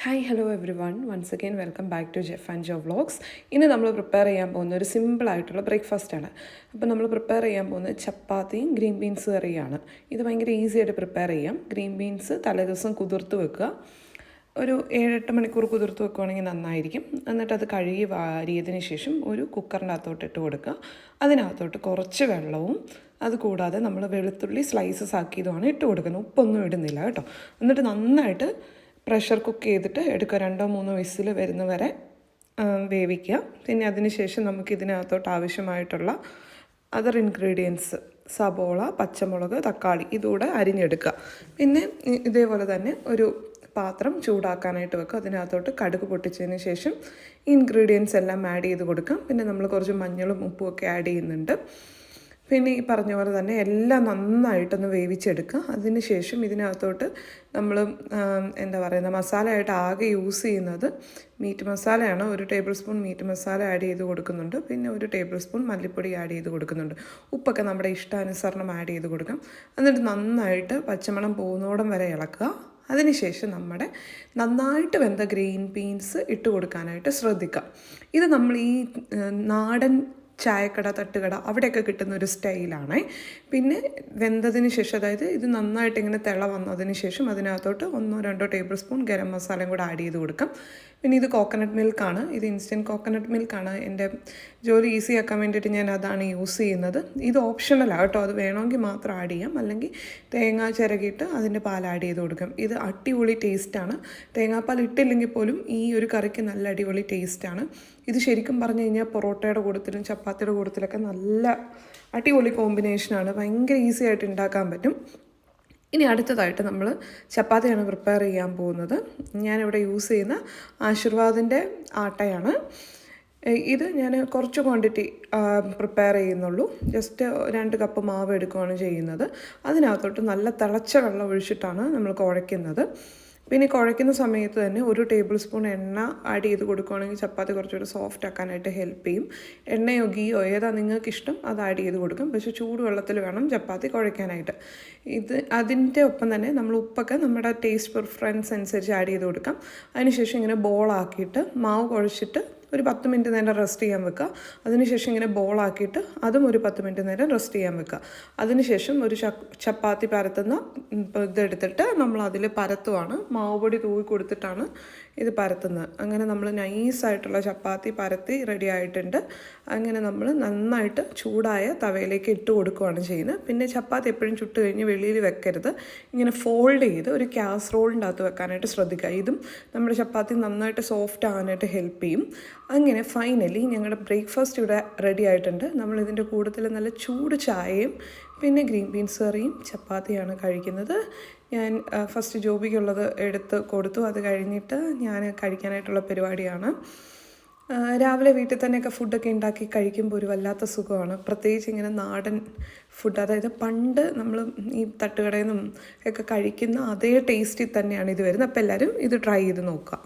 Hi hello everyone once again welcome back to Jeff and Jo vlogs. ഇന്ന് നമ്മൾ prepare ചെയ്യാൻ പോകുന്ന ഒരു സിമ്പിളായിട്ടുള്ള ബ്രേക്ക്ഫാസ്റ്റാണ്. അപ്പോൾ നമ്മൾ പ്രിപ്പയർ ചെയ്യാൻ പോകുന്നത് ചപ്പാത്തിയും ഗ്രീൻ ബീൻസ് കറിയാണ്. ഇത് ഭയങ്കര ഈസി ആയിട്ട് പ്രിപ്പയർ ചെയ്യാം. ഗ്രീൻ ബീൻസ് തലേദിവസം കുതിർത്ത് വെക്കുക. ഒരു 7-8 മണിക്കൂർ കുതിർത്ത് വെക്കുകയാണെങ്കിൽ നന്നായിരിക്കും. എന്നിട്ട് അത് കഴുകി വാരിയതിന് ശേഷം ഒരു കുക്കറിൻ്റെ അകത്തോട്ട് ഇട്ട് കൊടുക്കുക. അതിനകത്തോട്ട് കുറച്ച് വെള്ളവും അതുകൂടാതെ നമ്മൾ വെളുത്തുള്ളി സ്ലൈസസ് ആക്കിയതുമാണ് ഇട്ട് കൊടുക്കുന്നത്. ഉപ്പൊന്നും ഇടുന്നില്ല കേട്ടോ. എന്നിട്ട് നന്നായിട്ട് പ്രഷർ കുക്ക് ചെയ്തിട്ട് എടുക്കുക. 2-3 വിസിൽ വരുന്ന വരെ വേവിക്കുക. പിന്നെ അതിന് ശേഷം നമുക്ക് ഇതിനകത്തോട്ട് ആവശ്യമായിട്ടുള്ള അതർ ഇൻഗ്രീഡിയൻസ് സബോള, പച്ചമുളക്, തക്കാളി ഇതുകൂടെ അരിഞ്ഞെടുക്കുക. പിന്നെ ഇതേപോലെ തന്നെ ഒരു പാത്രം ചൂടാക്കാനായിട്ട് വെക്കുക. അതിനകത്തോട്ട് കടുക് പൊട്ടിച്ചതിന് ശേഷം ഇൻഗ്രീഡിയൻസ് എല്ലാം ആഡ് ചെയ്ത് കൊടുക്കാം. പിന്നെ നമ്മൾ കുറച്ച് മഞ്ഞളും ഉപ്പും ഒക്കെ ആഡ് ചെയ്യുന്നുണ്ട്. പിന്നെ ഈ പറഞ്ഞ പോലെ തന്നെ എല്ലാം നന്നായിട്ടൊന്ന് വേവിച്ചെടുക്കുക. അതിന് ശേഷം ഇതിനകത്തോട്ട് നമ്മൾ മസാലയായിട്ട് ആകെ യൂസ് ചെയ്യുന്നത് മീറ്റ് മസാലയാണ്. 1 table spoon meat masala add ചെയ്ത് കൊടുക്കുന്നുണ്ട്. പിന്നെ 1 ടേബിൾ സ്പൂൺ മല്ലിപ്പൊടി ആഡ് ചെയ്ത് കൊടുക്കുന്നുണ്ട്. ഉപ്പൊക്കെ നമ്മുടെ ഇഷ്ടാനുസരണം ആഡ് ചെയ്ത് കൊടുക്കാം. എന്നിട്ട് നന്നായിട്ട് പച്ചമണം പോകുന്നോടം വരെ ഇളക്കുക. അതിനുശേഷം നമ്മുടെ നന്നായിട്ട് വെന്ത ഗ്രീൻ ബീൻസ് ഇട്ട് കൊടുക്കാനായിട്ട് ശ്രദ്ധിക്കുക. ഇത് നമ്മൾ ഈ നാടൻ ചായക്കട, തട്ടുകട അവിടെയൊക്കെ കിട്ടുന്ന ഒരു സ്റ്റൈലാണ്. പിന്നെ വെന്തതിന് ശേഷം, അതായത് ഇത് നന്നായിട്ട് ഇങ്ങനെ തിള വന്നതിന് ശേഷം അതിനകത്തോട്ട് 1-2 ടേബിൾ സ്പൂൺ ഗരം മസാലയും കൂടെ ആഡ് ചെയ്ത് കൊടുക്കാം. പിന്നെ ഇത് കോക്കനട്ട് മിൽക്കാണ്. ഇത് ഇൻസ്റ്റൻറ്റ് കോക്കനട്ട് മിൽക്കാണ്. എൻ്റെ ജോലി ഈസി ആക്കാൻ വേണ്ടിയിട്ട് ഞാൻ അതാണ് യൂസ് ചെയ്യുന്നത്. ഇത് ഓപ്ഷണലാണ് കേട്ടോ. അത് വേണമെങ്കിൽ മാത്രം ആഡ് ചെയ്യാം. അല്ലെങ്കിൽ തേങ്ങ ചിരകിയിട്ട് അതിൻ്റെ പാൽ ആഡ് ചെയ്ത് കൊടുക്കാം. ഇത് അടിപൊളി ടേസ്റ്റാണ്. തേങ്ങാപ്പാൽ ഇട്ടില്ലെങ്കിൽ പോലും ഈ ഒരു കറിക്ക് നല്ല അടിപൊളി ടേസ്റ്റാണ്. ഇത് ശരിക്കും പറഞ്ഞു കഴിഞ്ഞാൽ പൊറോട്ടയുടെ കൂട്ടത്തിലും ചപ്പാത്തിയുടെ കൂട്ടത്തിലൊക്കെ നല്ല അടിപൊളി കോമ്പിനേഷനാണ്. ഭയങ്കര ഈസി ആയിട്ട് ഉണ്ടാക്കാൻ പറ്റും. ഇനി അടുത്തതായിട്ട് നമ്മൾ ചപ്പാത്തിയാണ് പ്രിപ്പയർ ചെയ്യാൻ പോകുന്നത്. ഞാനിവിടെ യൂസ് ചെയ്യുന്ന ആശീർവാദിൻ്റെ ആട്ടയാണ്. ഇത് ഞാൻ കുറച്ച് ക്വാണ്ടിറ്റി പ്രിപ്പയർ ചെയ്യുന്നുള്ളൂ. ജസ്റ്റ് 2 കപ്പ് മാവ് എടുക്കുകയാണ് ചെയ്യുന്നത്. അതിനകത്തോട്ട് നല്ല തിളച്ച വെള്ളം ഒഴിച്ചിട്ടാണ് നമ്മൾ കുഴയ്ക്കുന്നത്. പിന്നെ കുഴയ്ക്കുന്ന സമയത്ത് തന്നെ 1 ടേബിൾ സ്പൂൺ എണ്ണ ആഡ് ചെയ്ത് കൊടുക്കുകയാണെങ്കിൽ ചപ്പാത്തി കുറച്ചുകൂടി സോഫ്റ്റ് ആക്കാനായിട്ട് ഹെൽപ്പ് ചെയ്യും. എണ്ണയോ ഗീയോ ഏതാ നിങ്ങൾക്ക് ഇഷ്ടം അത് ആഡ് ചെയ്ത് കൊടുക്കും. പക്ഷേ ചൂടുവെള്ളത്തിൽ വേണം ചപ്പാത്തി കുഴയ്ക്കാനായിട്ട്. അതിൻ്റെ ഒപ്പം തന്നെ നമ്മൾ ഉപ്പൊക്കെ നമ്മുടെ ടേസ്റ്റ് പ്രിഫറൻസ് അനുസരിച്ച് ആഡ് ചെയ്ത് കൊടുക്കാം. അതിനുശേഷം ഇങ്ങനെ ബോളാക്കിയിട്ട് മാവ് കുഴച്ചിട്ട് ഒരു 10 മിനിറ്റ് നേരം റെസ്റ്റ് ചെയ്യാൻ വെക്കുക. അതിനുശേഷം ഇങ്ങനെ ബോളാക്കിയിട്ട് അതും ഒരു 10 മിനിറ്റ് നേരം റെസ്റ്റ് ചെയ്യാൻ വെക്കുക. അതിനുശേഷം ഒരു ചപ്പാത്തി പരത്തുന്ന ഇതെടുത്തിട്ട് നമ്മൾ അതിൽ പരത്തുവാണ്. മാവ് പൊടി തൂവി കൊടുത്തിട്ടാണ് ഇത് പരത്തുന്നത്. അങ്ങനെ നമ്മൾ നൈസായിട്ടുള്ള ചപ്പാത്തി പരത്തി റെഡി ആയിട്ടുണ്ട്. അങ്ങനെ നമ്മൾ നന്നായിട്ട് ചൂടായ തവയിലേക്ക് ഇട്ട് കൊടുക്കുകയാണ് ചെയ്യുന്നത്. പിന്നെ ചപ്പാത്തി എപ്പോഴും ചുട്ട് കഴിഞ്ഞ് വെളിയിൽ വെക്കരുത്. ഇങ്ങനെ ഫോൾഡ് ചെയ്ത് ഒരു കാസറോളിൻ്റെ അകത്ത് വെക്കാനായിട്ട് ശ്രദ്ധിക്കുക. ഇതും നമ്മുടെ ചപ്പാത്തി നന്നായിട്ട് സോഫ്റ്റ് ആകാനായിട്ട് ഹെൽപ്പ് ചെയ്യും. അങ്ങനെ ഫൈനലി ഞങ്ങളുടെ ബ്രേക്ക്ഫാസ്റ്റ് ഇവിടെ റെഡി ആയിട്ടുണ്ട്. നമ്മളിതിൻ്റെ കൂട്ടത്തിൽ നല്ല ചൂട് ചായയും പിന്നെ ഗ്രീൻ ബീൻസ് കറിയും ചപ്പാത്തിയാണ് കഴിക്കുന്നത്. ഞാൻ ഫസ്റ്റ് ജോബിക്കുള്ളത് എടുത്ത് കൊടുത്തു. അത് കഴിഞ്ഞിട്ട് ഞാൻ കഴിക്കാനായിട്ടുള്ള പരിപാടിയാണ്. രാവിലെ വീട്ടിൽ തന്നെയൊക്കെ ഫുഡൊക്കെ ഉണ്ടാക്കി കഴിക്കുമ്പോൾ ഒരു വല്ലാത്ത സുഖമാണ്. പ്രത്യേകിച്ച് ഇങ്ങനെ നാടൻ ഫുഡ്, അതായത് പണ്ട് നമ്മൾ ഈ തട്ടുകടയിൽ നിന്നും ഒക്കെ കഴിക്കുന്ന അതേ ടേസ്റ്റിൽ തന്നെയാണ് ഇത് വരുന്നത്. അപ്പോൾ എല്ലാവരും ഇത് ട്രൈ ചെയ്ത് നോക്കുക.